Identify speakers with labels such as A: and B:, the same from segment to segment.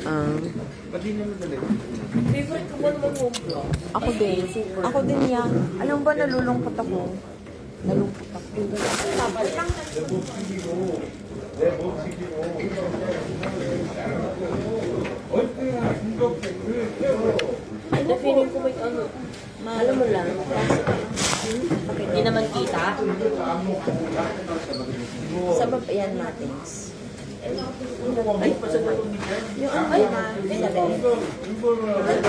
A: Ah.
B: Favorite ko ba naman home vlog?
A: Ako din. Ako din yan. Alam ba, nalulungkot ako. Nalungkot ako.
B: Ito feeling ko may ano. Alam mo lang. Hindi naman kita. Sa baba yan natin. Ay, yung ano ay, kaya din.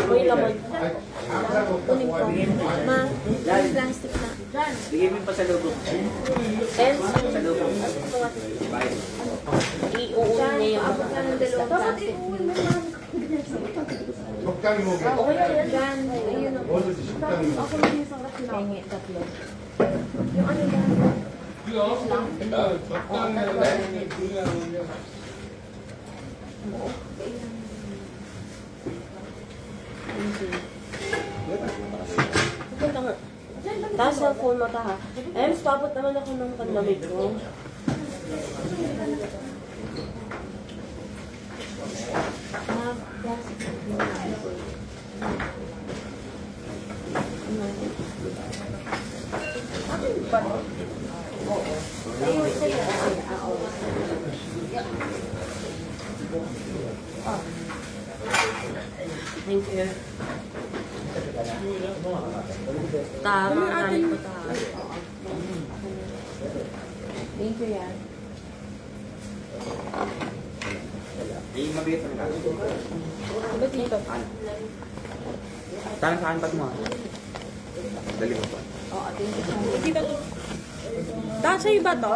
B: May laman. Kunin ko. Ma, yung plastic na.
C: Bigay mo pa sa loob.
B: Pens. Sa loob. I-uwi niya yung
D: Abot na ng dalawang plastic.
B: okay na yan.
D: Gan, ayun o. Ako lang yung sarap na.
B: Pengi, tatlo.
D: Yung ano yan.
B: Punta nga. Tapos cellphone mo ta ha. Ems, papot naman ako ng panlamig ko. Thank you. Tama, gamit ko ta.
D: Thank you yan.
C: Ay, mabigay pa nila.
B: Ba't dito?
C: Tanong saan ba't mo? Dali mo pa.
D: Oo, thank you so much.
B: Dito to. Sa'yo ba to?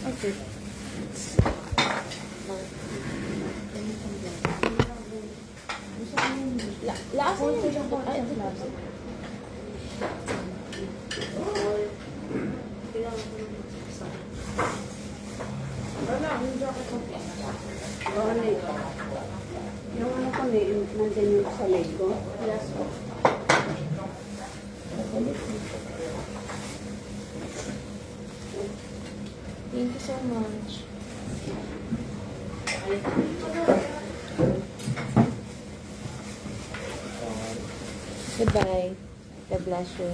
B: Okay.
D: Last one ko siya po. Ay, ito last. Yung ano ko nandun yung sa leg ko. Yes po.
B: Thank you so much. Goodbye. God bless you.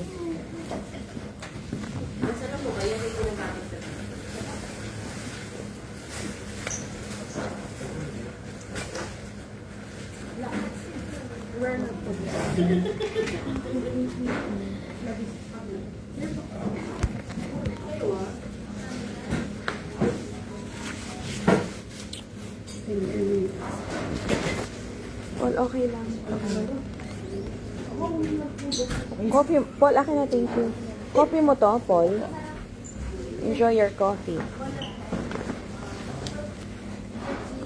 A: Paul, okay lang. Coffee, Paul, akin na, thank you. Coffee mo to, Paul. Enjoy your coffee.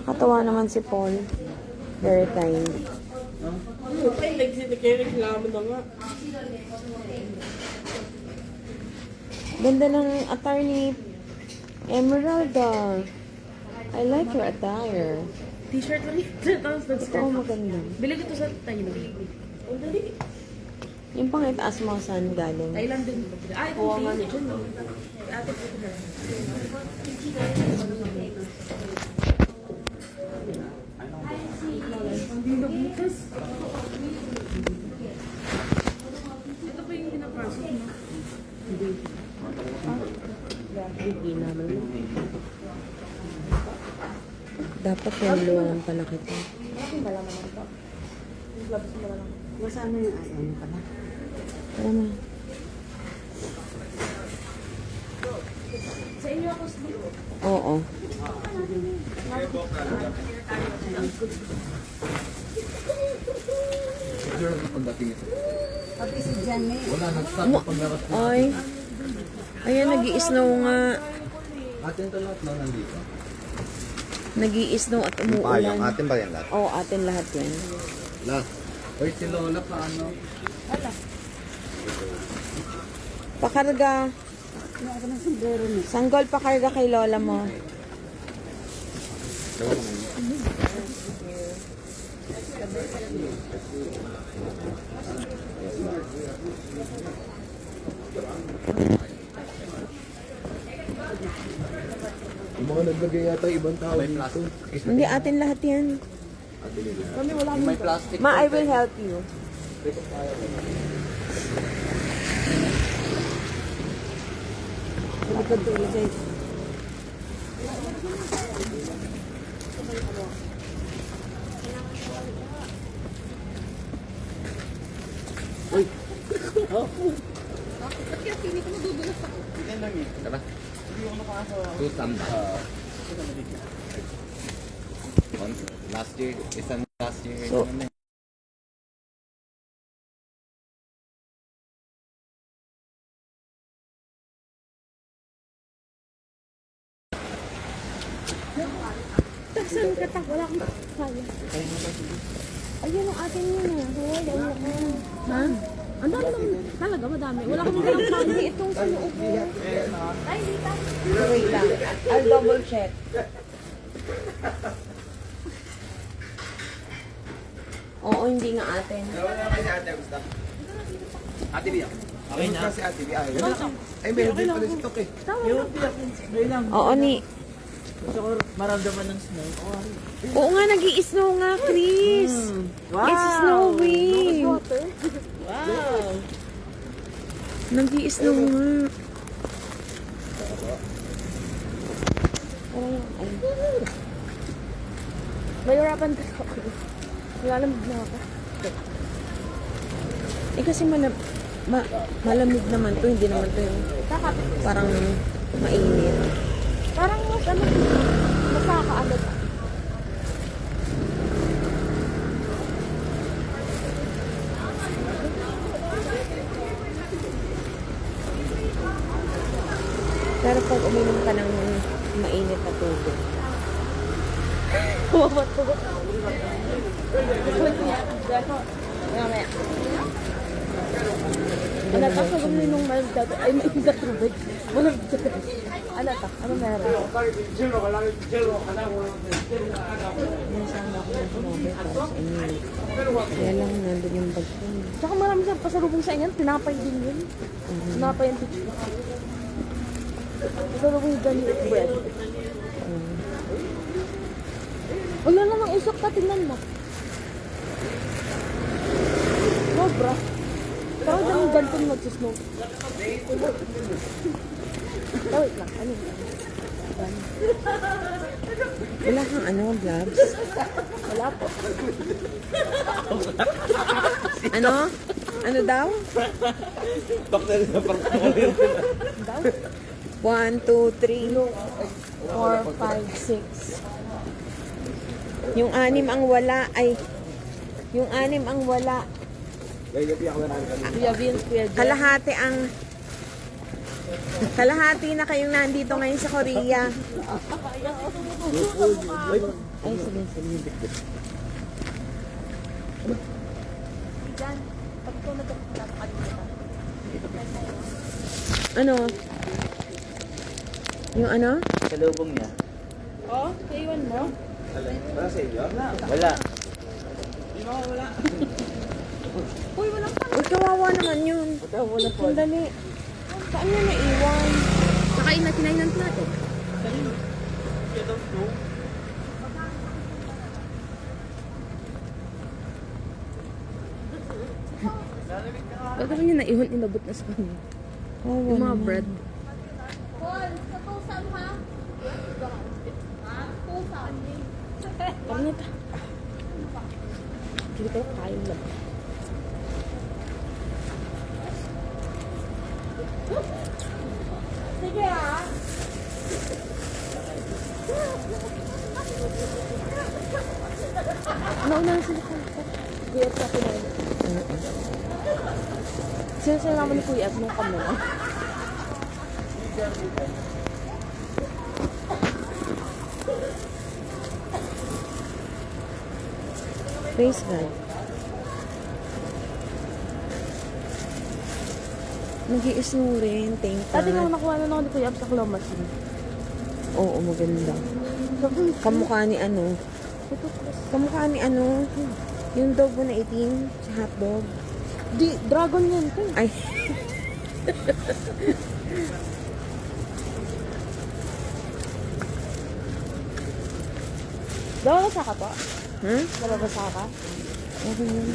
A: Katawa naman si Paul. Very kind.
B: Okay, nagsireklamo na nga.
A: Ganda ng attorney Emeralda. I like your attire.
B: T-shirt lang yun. Tapos
A: Oo, maganda.
B: Bili ko to sa Thailand. Ang dali.
A: Yung pang itaas mo, saan galing?
B: Thailand din. Ay, kuha nga ni Jun. Ate po ko her. Ang binabutas. Ito pa yung pinapasok, no? Hindi naman.
A: Dapat yung luwan pala kita.
D: Masama yung ano pala.
A: Tara na.
B: Sa inyo ako sa
A: Oo.
D: Pati si Janne.
A: Ay. Ayan, nag-i-snow nga.
E: Atin to lahat na nandito.
A: Nag-i-snow at
E: Payong,
A: umuulan.
E: atin ba yan lahat?
A: Oo, atin lahat yan.
E: Lahat. Oy, si Lola paano?
A: Pakarga.
D: Ako ng sombrero niya.
A: Sanggol, pakarga kay lola mo.
F: Yung mga naglagay yata ibang tao
E: May
F: dito.
E: plastic.
A: Hindi, atin lahat yan.
E: May plastic.
A: Ma, I will help you. Sa likod to, guys.
E: Tara. Two thumbs. Last year, isang last year.
A: So-
E: naman eh.
D: Saan ka tak? Wala akong kaya. Ayun ang atin yun eh. Hoy, ang laki. Ha? Ang dami naman. Talaga, madami. Wala akong dalang kaya. Itong sa loob ko. Ay, dito.
A: Wait lang. I'll double check. Oo, hindi nga atin.
C: Ate Bia. Okay na. Si Ate Bia.
F: Ay, meron din pala si Tok eh.
A: Oo, ni...
B: Gusto ko maramdaman ng snow.
A: Oo nga, nag-i-snow nga, Chris.
B: Wow!
A: It's snowing.
B: Wow!
A: Nag-i-snow nga. Ay.
D: Mayurapan ka ako. Lalamig na ako.
A: Eh kasi malamig naman to, hindi naman to yung parang mainit.
D: Parang mas ano, masakaano ka.
A: Pero pag uminom ka ng mainit na tubig,
D: Mamaya. Ano ta? Pag uminong malagdag, ay mainit na tubig. Malagdag. Ano ta? Ano meron?
A: nasama ako ng sinabi para sa inyo. Kaya lang nandun yung bag ko.
D: Tsaka marami sa pasalubong sa inyo, tinapay din yun. Tinapay yung teacher. Pasalubong yung ganit bread. Wala na ng usok ka, tingnan mo. Sobra. Parang dami ganito mag-snow. Oh, wait lang. Ano yun?
A: Wala kang ano, gloves?
D: Wala po.
A: Ano? Ano daw?
C: Bakit na parang
A: 1, 2, 3, 4, 5, 6. Yung anim ang wala ay... Yung anim ang wala.
D: Kuya Vince, Kuya Jen.
A: Kalahati na kayong nandito ngayon sa Korea. Ay, sige, sige. Ano? Yung ano?
C: Sa lubong niya.
D: Oh, kaiwan mo?
C: Wala sa inyo? Wala.
D: Uy, walang pang.
A: Uy, kawawa naman yun. Sandali. Saan niya naiwan?
D: Nakain na kinain ng plato. Gagawin niya na ihon, inabot na sa kanya.
A: Kawawa
D: Yung mga
A: naman.
D: bread. Pangit. Hindi ko kain lang. Sige ah. Nauna sila kanto. Kuya sa pinay. Sila naman ni Kuya at nung kami.
A: Praise God. Nag-i-snow rin. Thank
D: Dati
A: God.
D: nung nakuha na ako ni Kuya sa claw machine.
A: Oo, maganda. Kamukha ni ano? Kamukha ni ano? Yung dog mo na itim? Si hotdog?
D: Di, dragon yan.
A: Ay.
D: Nababasa ka po?
A: Hmm?
D: Nababasa ka?
A: Okay yun.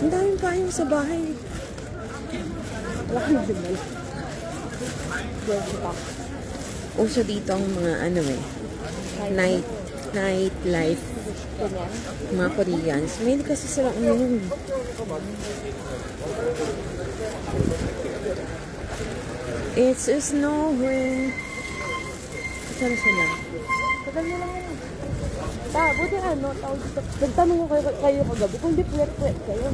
A: Ang daming payong sa bahay.
D: Wala kang dumal. Jersey pa.
A: Uso dito ang mga ano eh. Night life.
D: Ganyan.
A: Mga Koreans. May kasi silang uminom. It's snowing. Saan sila?
D: Tagal mo lang yun. Buti ano, tawag dito. Nagtanong ko kayo kagabi kung di puwet-puwet kayo.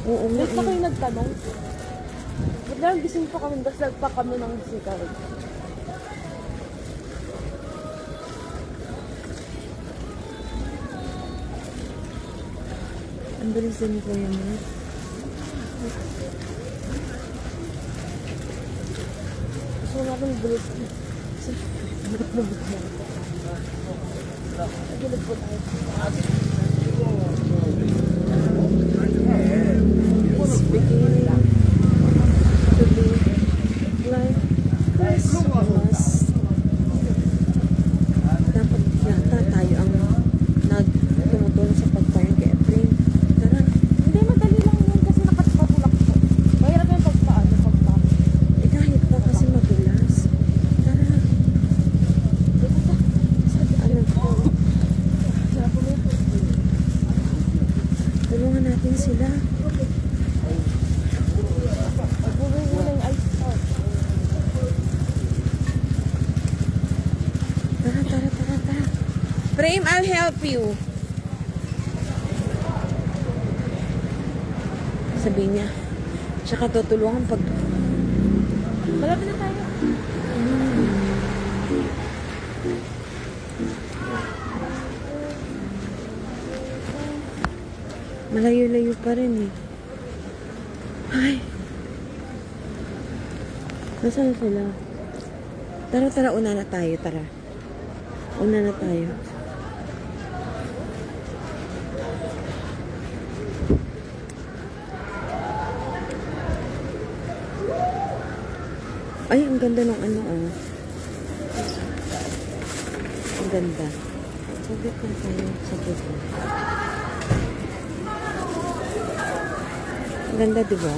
A: Oo nga
D: Basta
A: eh.
D: kayo nagtanong. Biglang gising pa kami, tapos nagpa kami ng sigaret.
A: Ang bilis din ko yun.
D: Gusto natin bilis. Gilid po tayo.
A: It's beginning to be like Christmas. Dapat yata tayo ang nagtumutulong sa pagpayang kay Efrain. Tara.
D: Hindi, madali lang yun kasi nakatulak po. Mahirap yung pagpaano.
A: Eh kahit pa kasi madulas. Tara. Ano? Tulungan natin sila.
D: Pagbuhay mo na yung ice out.
A: Tara. Frame, I'll help you. Sabi niya. Tsaka tutulungan pag...
D: Malapit na tayo.
A: Malayo-layo pa rin eh. Ay. Nasaan sila? Tara, una na tayo, tara. Una na tayo. Ay, ang ganda ng ano, oh. Ang ganda. Saglit na tayo. Saglit na. Ang ganda, diba?